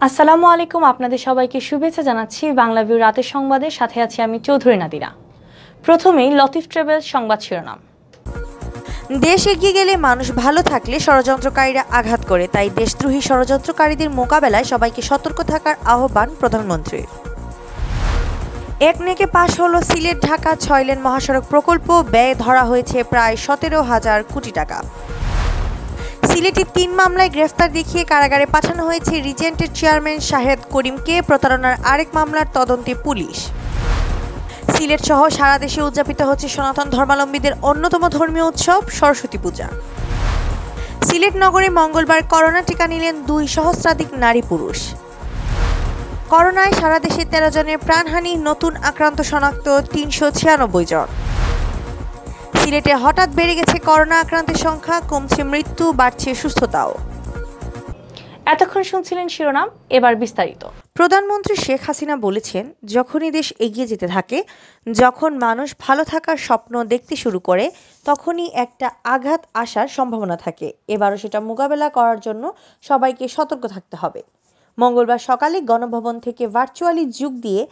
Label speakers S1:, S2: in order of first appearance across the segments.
S1: আসসালামু আলাইকুম, আপনাদের সবাইকে শুভেচ্ছা জানাচ্ছি। বাংলাভিউ রাতের সংবাদের সাথে আছি আমি চৌধুরী নাদিরা। প্রথমেই লতিফ ট্রাভেলস সংবাদ শিরোনাম।
S2: দেশ এগিয়ে গেলে মানুষ ভালো থাকলে ষড়যন্ত্রকারীরা আঘাত করে, তাই দেশদ্রোহী ষড়যন্ত্রকারীদের মোকাবেলায় সবাইকে সতর্ক থাকার আহ্বান প্রধানমন্ত্রীর। একনেকে পাশ হলো সিলেট ঢাকা ৬ লেন মহাসড়ক প্রকল্প, ব্যয় ধরা হয়েছে প্রায় ১৭,০০০ কোটি টাকা। সিলেটে ৩ মামলায় গ্রেফতার দেখিয়ে কারাগারে পাঠানো হয়েছে রিজেন্টের চেয়ারম্যান শাহেদ করিমকে, প্রতারণার আরেক মামলার তদন্তে পুলিশ। সিলেট সহ সারা দেশে উদযাপিত হচ্ছে সনাতন ধর্মাবলম্বীদের অন্যতম ধর্মীয় উৎসব সরস্বতী পূজা। সিলেট নগরে মঙ্গলবার করোনা টিকা নিলেন ২ সহস্রাধিক নারী পুরুষ। করোনায় সারা দেশে ১৩ জনের প্রাণহানি, নতুন আক্রান্ত শনাক্ত ৩৯৬ জন। সিলেটে হঠাৎ বেড়ে গেছে করোনা আক্রান্তের সংখ্যা, কমছে মৃত্যু, বাড়ছে সুস্থতাও।
S1: এতক্ষণ শুনছিলেন শিরোনাম, এবার বিস্তারিত।
S2: প্রধানমন্ত্রী শেখ হাসিনা বলেছেন, যখনই দেশ এগিয়ে যেতে থাকে, যখন মানুষ ভালো থাকার স্বপ্ন দেখতে শুরু করে, তখনই একটা আঘাত আসার সম্ভাবনা থাকে। এবারও সেটা মোকাবেলা করার জন্য সবাইকে সতর্ক থাকতে হবে। মঙ্গলবার সকালে গণভবন থেকে ভার্চুয়ালি যোগ দিয়ে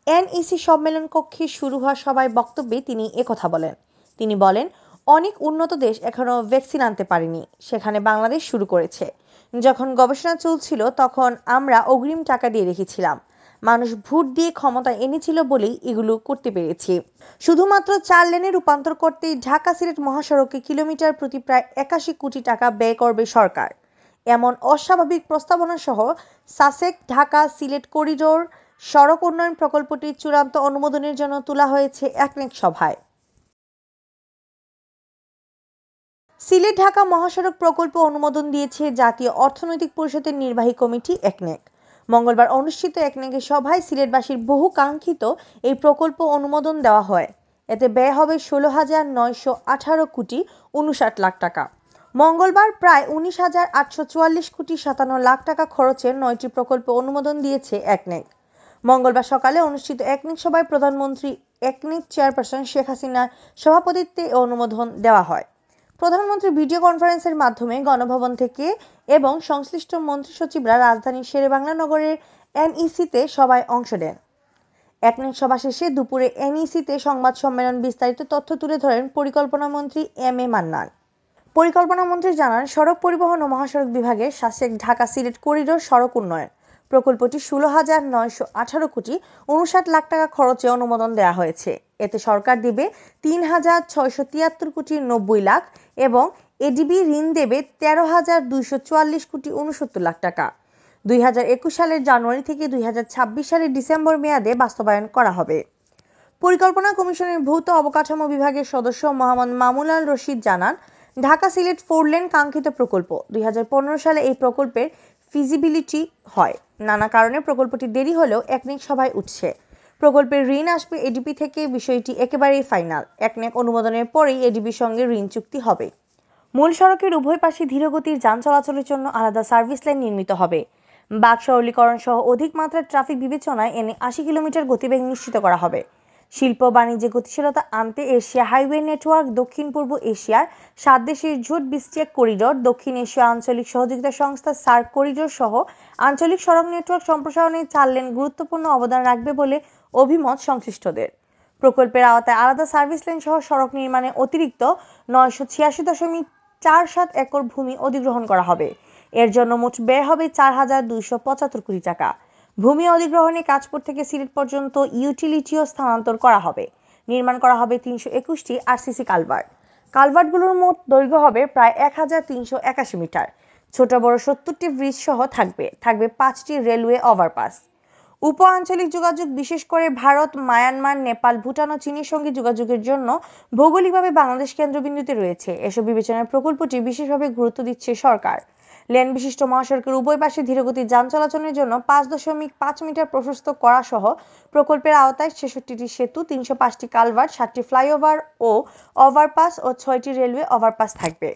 S2: এনইসি সম্মেলন কক্ষে শুরু হওয়া সভায় বক্তব্যে তিনি একথা বলেন। তিনি বলেন, অনেক উন্নত দেশ এখনো ভ্যাকসিন আনতে পারেনি, সেখানে বাংলাদেশ শুরু করেছে। যখন গবেষণা চলছিল তখন আমরা অগ্রিম টাকা দিয়ে রেখেছিলাম। মানুষ ভোট দিয়ে ক্ষমতা এনেছিল বলেই এগুলো করতে পেরেছি। শুধুমাত্র ৪ লেনে রূপান্তর করতেই ঢাকা সিলেট মহাসড়কে কিলোমিটার প্রতি প্রায় ৮১ কোটি টাকা ব্যয় করবে সরকার। এমন অস্বাভাবিক প্রস্তাবনা সহ সাসেক ঢাকা সিলেট করিডোর সড়ক উন্নয়ন প্রকল্পটির চূড়ান্ত অনুমোদনের জন্য তোলা হয়েছে একনেক সভায়। সিলেট ঢাকা মহাসড়ক প্রকল্প অনুমোদন দিয়েছে জাতীয় অর্থনৈতিক পরিষদের নির্বাহী কমিটি একনেক। মঙ্গলবার অনুষ্ঠিত একনেকের সভায় সিলেটবাসীর বহু কাঙ্ক্ষিত এই প্রকল্প অনুমোদন দেওয়া হয়। এতে ব্যয় হবে ১৬,৯১৮ কোটি ৫৯ লাখ টাকা। মঙ্গলবার প্রায় ১৯,৮৪৪ কোটি ৫৭ লাখ টাকা খরচের ৯টি প্রকল্প অনুমোদন দিয়েছে একনেক। মঙ্গলবার সকালে অনুষ্ঠিত একনেক সভায় প্রধানমন্ত্রী একনেক চেয়ারপারসন শেখ হাসিনার সভাপতিত্বে অনুমোদন দেওয়া হয়। প্রধানমন্ত্রী ভিডিও কনফারেন্সের মাধ্যমে গণভবন থেকে এবং সংশ্লিষ্ট মন্ত্রী সচিবরা রাজধানীর শেরেবাংলা নগরের এনইসিতে সভায় অংশ নেন। একনেক সভা শেষে দুপুরে এনইসিতে সংবাদ সম্মেলন বিস্তারিত তথ্য তুলে ধরেন পরিকল্পনা মন্ত্রী এম এ মান্নান। পরিকল্পনা মন্ত্রী জানান, সড়ক পরিবহন ও মহাসড়ক বিভাগের সাসেক ঢাকা সিলেট করিডোর সড়ক উন্নয়ন প্রকল্পটি ১৬,৯১৮ কোটি ৫৯ লাখ টাকা খরচে অনুমোদন দেওয়া হয়েছে। এতে সরকার দেবে ৩,৬৭৩ কোটি ৯০ লাখ এবং এডিবি ঋণ দেবে ১৩,২৪৪ কোটি ৬৯ লাখ টাকা। ২০২১ সালের জানুয়ারি থেকে ২০২৬ সালের ডিসেম্বর মেয়াদে বাস্তবায়ন করা হবে। পরিকল্পনা কমিশনের ভৌত অবকাঠামো বিভাগের সদস্য মোহাম্মদ মামুন আল রশিদ জানান, ঢাকা সিলেট 4 লেন কাঙ্ক্ষিত প্রকল্প। ২০১৫ সালে এই প্রকল্পের ফিজিবিলিটি হয়। নানা কারণে প্রকল্পটি দেরি হলেও একনেক সভায় উঠছে। প্রকল্পের ঋণ আসবে এডিবি থেকে, বিষয়টি একেবারেই ফাইনাল। একনেক অনুমোদনের পরেই এডিবির সঙ্গে ঋণ চুক্তি হবে। মূল সড়কের উভয় পাশে ধীরগতির যান চলাচলের জন্য আলাদা সার্ভিস লাইন নির্মিত হবে। বাক সরলীকরণ সহ অধিক মাত্রার ট্রাফিক বিবেচনায় এনে ৮০ কিলোমিটার গতিবেগ নিশ্চিত করা হবে। শিল্প বাণিজ্যে গতিশীলতা আনতে এশিয়া হাইওয়ে নেটওয়ার্ক, দক্ষিণ পূর্ব এশিয়ার ৭ দেশের জোট বিস্টেক করিডোর, দক্ষিণ এশিয়া আঞ্চলিক সহযোগিতা সংস্থা সার্ক করিডোর সহ আঞ্চলিক সড়ক নেটওয়ার্ক সম্প্রসারণে ৪ লেন গুরুত্বপূর্ণ অবদান রাখবে বলে অভিমত সংশ্লিষ্টদের। প্রকল্পের আওতায় আলাদা সার্ভিস লেন সহ সড়ক নির্মাণে অতিরিক্ত ৯৮৬.৪৭ একর ভূমি অধিগ্রহণ করা হবে। এর জন্য মোট ব্যয় হবে ৪,২৭৫ কোটি টাকা। ভূমি অধিগ্রহণে কাজপুর থেকে সিলেট পর্যন্ত ইউটিলিটিও স্থানান্তর করা হবে। নির্মাণ করা হবে ৩২১টি আরসিসি কালভার্ট। কালভার্টগুলোর মোট দৈর্ঘ্য হবে প্রায় ১,৩৮১ মিটার। ছোট বড় ৭০টি ব্রিজ সহ থাকবে ৫টি রেলওয়ে ওভারপাস। উপ আঞ্চলিক যোগাযোগ, বিশেষ করে ভারত, মায়ানমার, নেপাল, ভুটান ও চীনের সঙ্গে যোগাযোগের জন্য ভৌগোলিকভাবে বাংলাদেশ কেন্দ্রবিন্দুতে রয়েছে। এসব বিবেচনায় প্রকল্পটি বিশেষভাবে গুরুত্ব দিচ্ছে সরকার। লেন বিশিষ্ট মহাসড়কের উভয় পাশে ধীরগতির যান চলাচলের জন্য ৫.৫ মিটার প্রশস্ত করা সহ প্রকল্পের আওতায় ৬৬টি সেতু, ৩০৫টি কালভার্ট, ৭টি ফ্লাইওভার ও ওভারপাস ও ৬টি রেলওয়ে ওভারপাস থাকবে।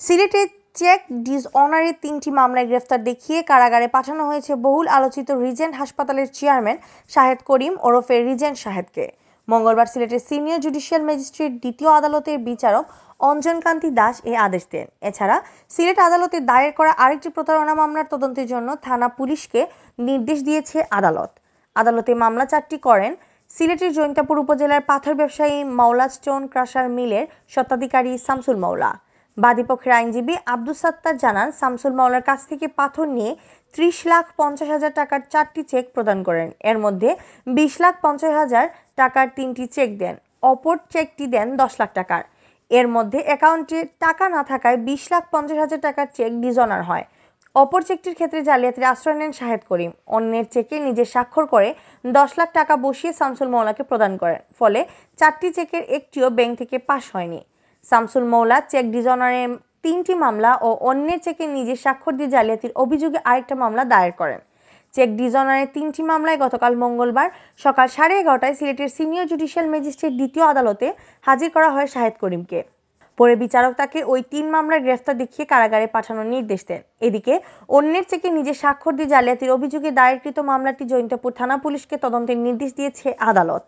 S2: সিলেটে চেক ডিসঅনারে ৩টি মামলায় গ্রেফতার দেখিয়ে কারাগারে পাঠানো হয়েছে বহুল আলোচিত রিজেন্ট হাসপাতালের চেয়ারম্যান শাহেদ করিম ওরফে রিজেন্ট শাহেদকে। মঙ্গলবার সিলেটের সিনিয়র জুডিশিয়াল ম্যাজিস্ট্রেট দ্বিতীয় আদালতের বিচারক অঞ্জন কান্তি দাস এই আদেশ দেন। এছাড়া সিলেট আদালতে দায়ের করা আরেকটি প্রতারণা মামলার তদন্তের জন্য থানা পুলিশকে নির্দেশ দিয়েছে আদালত। আদালতে মামলা 4টি করেন সিলেটের জৈন্তাপুর উপজেলার পাথর ব্যবসায়ী মাওলা স্টোন ক্রাশার মিলের স্বত্বাধিকারী শামসুল মাওলা। বাদীপক্ষের আইনজীবী আব্দুস সাত্তার জানান, শামসুল মাওলার কাছ থেকে পাথর নিয়ে 30,50,000 টাকার 4টি চেক প্রদান করেন। এর মধ্যে 20,50,000 টাকার 3টি চেক দেন, অপর চেকটি দেন 10 লাখ টাকার। এর মধ্যে অ্যাকাউন্টে টাকা না থাকায় 20,50,000 টাকার চেক ডিজনার হয়। অপর চেকটির ক্ষেত্রে জালিয়াতির আশ্রয় নেন শাহেদ করিম। অন্যের চেকে নিজে স্বাক্ষর করে 10 লাখ টাকা বসিয়ে শামসুল মাওলাকে প্রদান করেন। ফলে 4টি চেকের একটিও ব্যাংক থেকে পাস হয়নি। শামসুল মাওলা চেক ডিজনারে 3টি মামলা ও অন্যের চেকে নিজে স্বাক্ষর দিয়ে জালিয়াতির অভিযোগে আরেকটা মামলা দায়ের করেন। চেক ডিজনারে 3টি মামলায় গতকাল মঙ্গলবার সকাল 11:30টায় সিলেটের সিনিয়র জুডিশিয়াল ম্যাজিস্ট্রেট দ্বিতীয় আদালতে হাজির করা হয় শাহেদ করিমকে। পরে বিচারক তাকে ওই 3 মামলার গ্রেফতার দেখিয়ে কারাগারে পাঠানোর নির্দেশ দেন। এদিকে অন্যের চেকে নিজে স্বাক্ষর দিয়ে জালিয়াতির অভিযোগে দায়েরকৃত মামলাটি জৈন্তাপুর থানা পুলিশকে তদন্তের নির্দেশ দিয়েছে আদালত।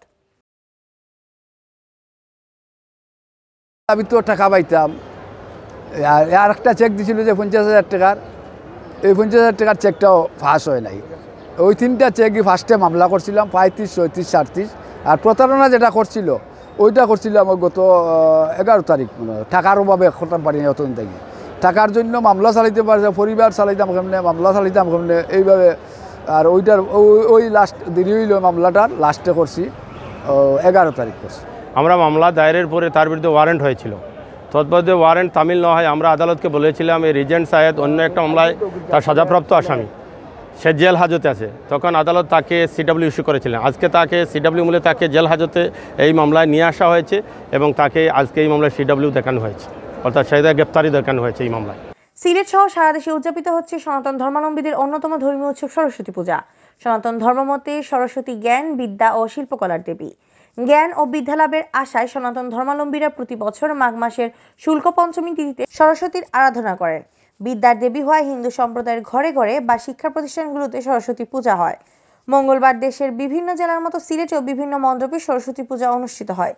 S3: আমি তো টাকা পাইতাম, আর একটা চেক দিছিল যে 50,000 টাকার, এই 50,000 টাকার চেকটাও ফাঁস হয় নাই। ওই 3টা চেকই ফার্স্টে মামলা করছিলাম 35, 37, 37। আর প্রতারণা যেটা করছিল ওইটা করছিলাম গত 11 তারিখ। টাকার অভাবে করতাম পারি না, অতদিন থেকে টাকার জন্য মামলা চালাইতে পারি, পরিবার চালাইতাম কেমনে, মামলা চালাইতাম কেমনে, এইভাবে। আর ওইটার ওই লাস্ট দেরি হইল, মামলাটার লাস্টে করছি 11 তারিখ করছি।
S4: আমরা মামলা দায়েরের পরে তার বিরুদ্ধে ওয়ারেন্ট হয়েছিল। তৎপরে ওয়ারেন্ট তামিল না হয় আমরা আদালতকে বলেছিলাম এই রিজেন্ট সাহেদ অন্য একটা মামলায় তার সাজাপ্রাপ্ত আসামি, সে জেল হাজতে আছে। তখন আদালত তাকে সিডব্লিউ ইস্যু করেছিলেন। আজকে তাকে সিডব্লিউ মূলে তাকে জেল হাজতে এই মামলায় নিয়ে আসা হয়েছে এবং তাকে আজকে এই মামলায় সিডব্লিউ দেখানো হয়েছে, অর্থাৎ সেটা গ্রেপ্তারি দেখানো হয়েছে এই মামলায়।
S2: সিলেট সহ সারা দেশে উদযাপিত হচ্ছে সনাতন ধর্মাবলম্বীদের অন্যতম ধর্মীয় উৎসব সরস্বতী পূজা। সনাতন ধর্মমতে সরস্বতী জ্ঞান, বিদ্যা ও শিল্পকলার দেবী। জ্ঞান ও বিদ্যা লাভের আশায় সনাতন ধর্মাবলম্বীরা প্রতি বছর মাঘ মাসের শুল্ক পঞ্চমী তিথিতে সরস্বতীর আরাধনা করেন। বিদ্যার দেবী হয় হিন্দু সম্প্রদায়ের ঘরে ঘরে বা শিক্ষা প্রতিষ্ঠানগুলোতে সরস্বতী পূজা হয়। মঙ্গলবার দেশের বিভিন্ন জেলার মতো সিলেটেও বিভিন্ন মণ্ডপে সরস্বতী পূজা অনুষ্ঠিত হয়।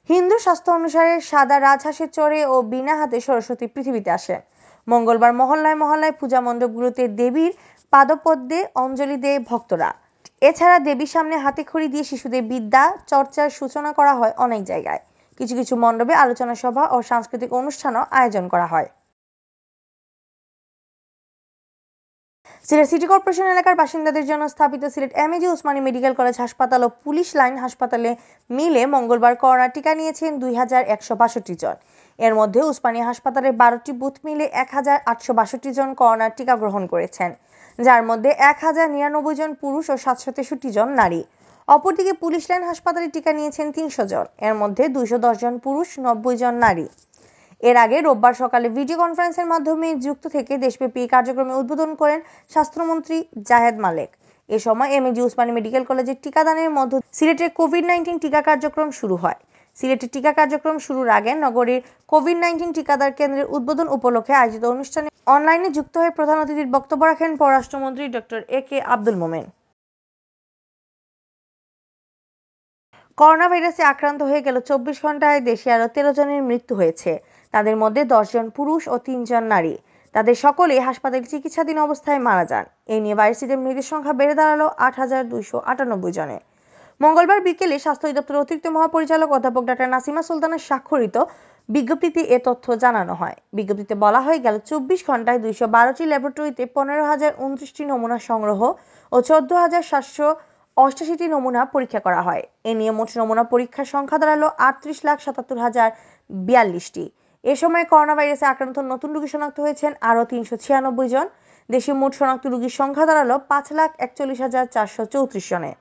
S2: হিন্দু শাস্ত্র অনুসারে সাদা রাজহাঁসের চড়ে ও বিনা হাতে সরস্বতী পৃথিবীতে আসেন। মঙ্গলবার মহল্লায় মহল্লায় পূজা মণ্ডপগুলোতে দেবীর পাদপদ্মে অঞ্জলি দেয় ভক্তরা। এছাড়া দেবীর সামনে হাতে খড়ি দিয়ে শিশুদের বিদ্যা চর্চার সূচনা করা হয় অনেক জায়গায়। কিছু কিছু মণ্ডপে আলোচনা সভা ও সাংস্কৃতিক অনুষ্ঠানও আয়োজন করা হয়। সিলেট সিটি কর্পোরেশন এলাকার বাসিন্দাদের জন্য স্থাপিত Sylhet MAG Osmani medical college হাসপাতাল ও পুলিশ লাইন হাসপাতালে মিলে মঙ্গলবার করোনা টিকা নিয়েছেন 2,162 জন। এর মধ্যে উসমানী হাসপাতালের 12টি বুথ মিলে 1,862 জন করোনা টিকা গ্রহণ করেছেন, যার মধ্যে 1,099 জন পুরুষ ও 763 জন নারী। অপরদিকে পুলিশ লাইন হাসপাতালে টিকা নিয়েছেন 300 জন, এর মধ্যে 210 জন পুরুষ, 90 জন নারী। এর আগে রোববার সকালে ভিডিও কনফারেন্সের মাধ্যমে যুক্ত থেকে দেশব্যাপী কার্যক্রমে উদ্বোধন করেন স্বাস্থ্যমন্ত্রী জাহেদ মালেক। এ সময় এমএজি ওসমানী মেডিকেল কলেজের টিকাদানের মধ্য সিলেটের কোভিড-19 টিকা কার্যক্রম শুরু হয়। সিলেটের টিকা কার্যক্রম শুরুর আগে নগরীর কোভিড-19 টিকাদার কেন্দ্রের উদ্বোধন উপলক্ষে আয়োজিত অনুষ্ঠানে অনলাইনে যুক্ত হয়ে প্রধান অতিথির বক্তব্য রাখেন পররাষ্ট্রমন্ত্রী doctor A K. Abdul Momen. Corona ভাইরাসে আক্রান্ত হয়ে গেল 24 ঘন্টায় দেশে আরো 13 জনের মৃত্যু হয়েছে। তাদের মধ্যে 10 জন পুরুষ ও 3 জন নারী। তাদের সকলেই হাসপাতালে চিকিৎসাধীন অবস্থায় মারা যান। এই নিয়ে ভাইরাসের মৃতের সংখ্যা বেড়ে দাঁড়ালো 8,298 জনে। মঙ্গলবার বিকেলে স্বাস্থ্য অধিদপ্তরের অতিরিক্ত মহাপরিচালক অধ্যাপক ডক্টর নাসিমা সুলতানের স্বাক্ষরিত বিজ্ঞপ্তিতে এ তথ্য জানানো হয়। বিজ্ঞপ্তিতে বলা হয়, গেল 24 ঘন্টায় 212টি ল্যাবরেটরিতে 15,029টি নমুনা সংগ্রহ ও 14,788টি নমুনা পরীক্ষা করা হয়। এ নিয়ে মোট নমুনা পরীক্ষার সংখ্যা দাঁড়ালো 38,77,042টি। এ সময় করোনা ভাইরাসে আক্রান্ত নতুন রোগী শনাক্ত হয়েছেন আরও 396 জন। দেশে মোট শনাক্ত রোগীর সংখ্যা দাঁড়ালো 5,41,434 জনে।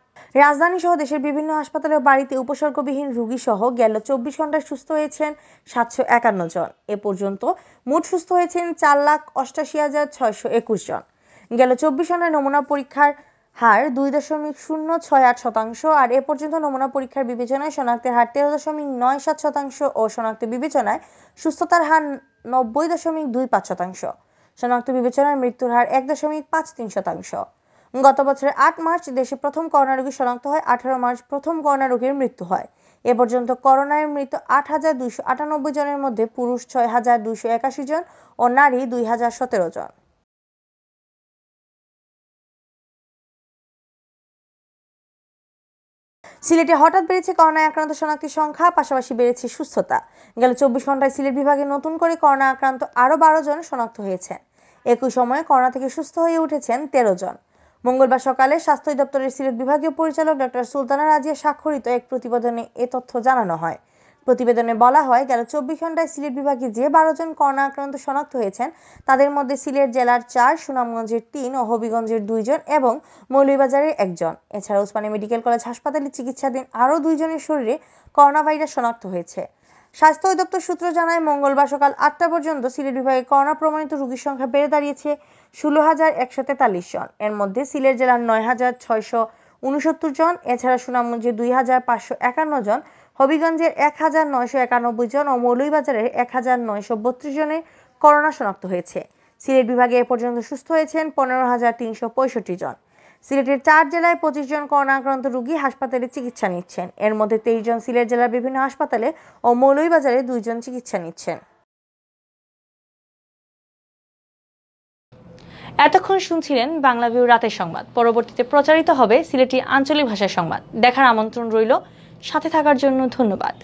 S2: রাজধানী সহ দেশের বিভিন্ন হাসপাতালে ও বাড়িতে উপসর্গবিহীন রোগী সহ গেল 24 ঘন্টায় সুস্থ হয়েছেন 751 জন। এ পর্যন্ত মোট সুস্থ হয়েছেন 4,88,621 জন। গেল 24 ঘন্টায় নমুনা পরীক্ষার হার 2.068% আর এ পর্যন্ত নমুনা পরীক্ষার বিবেচনায় শনাক্তের হার 13.97% ও শনাক্ত বিবেচনায় সুস্থতার হার 90.25%। শনাক্ত বিবেচনায় মৃত্যুর হার 1.53%। গত বছরের 8 মার্চ দেশে প্রথম করোনা রোগী শনাক্ত হয়, 18 মার্চ প্রথম করোনা রোগীর মৃত্যু হয়। এ পর্যন্ত করোনায় মৃত ৮,২৯৮ জনের মধ্যে পুরুষ ৬,২৮১ জন ও নারী ২,০১৭ জন। সিলেটে হঠাৎ বেড়েছে করোনায় আক্রান্ত শনাক্তের সংখ্যা, পাশাপাশি বেড়েছে সুস্থতা। গেল ২৪ ঘন্টায় সিলেট বিভাগে নতুন করে করোনা আক্রান্ত আরও ১২ জন শনাক্ত হয়েছেন। একই সময়ে করোনা থেকে সুস্থ হয়ে উঠেছেন ১৩ জন। মঙ্গলবার সকালে স্বাস্থ্য অধিদপ্তরের সিলেট বিভাগীয় পরিচালক ডক্টর সুলতানা রাজিয়া স্বাক্ষরিত এক প্রতিবেদনে এ তথ্য জানানো হয়। প্রতিবেদনে বলা হয়, গেল ২৪ ঘন্টায় সিলেট বিভাগে যে ১২ জন করোনা আক্রান্ত শনাক্ত হয়েছেন তাদের মধ্যে সিলেট জেলার ৪, সুনামগঞ্জের ৩ ও হবিগঞ্জের ২ জন এবং মৌলভীবাজারের ১ জন। এছাড়া ওসমানী মেডিকেল কলেজ হাসপাতালে চিকিৎসাধীন আরও ২ জনের শরীরে করোনা ভাইরাস শনাক্ত হয়েছে। স্বাস্থ্য অধিদপ্তর সূত্র জানায়, মঙ্গলবার সকাল ৮টা পর্যন্ত সিলেট বিভাগে করোনা প্রমাণিত রোগীর সংখ্যা বেড়ে দাঁড়িয়েছে ১৬,১৪৩ জন। এর মধ্যে সিলেট জেলার ৯,৬৬৯ জন, এছাড়া সুনামগঞ্জের ২,৫৫১ জন, হবিগঞ্জের ১,৯৯১ জন ও মৌলভীবাজারের ১,৯৩২ জনের করোনা শনাক্ত হয়েছে। সিলেট বিভাগে এ পর্যন্ত সুস্থ হয়েছেন ১৫,৩৬৫ জন। সিলেটের ৪ জেলায় ২৫ জন করোনা আক্রান্ত রোগী হাসপাতালে চিকিৎসা নিচ্ছেন। এর মধ্যে ২৩ জন সিলেট জেলার বিভিন্ন হাসপাতালে ও মৌলভীবাজারে ২ জন চিকিৎসা নিচ্ছেন।
S1: এতক্ষণ শুনছিলেন বাংলাভিউ রাতের সংবাদ। পরবর্তীতে প্রচারিত হবে সিলেটি আঞ্চলিক ভাষার সংবাদ। দেখার আমন্ত্রণ রইল। সাথে থাকার জন্য ধন্যবাদ।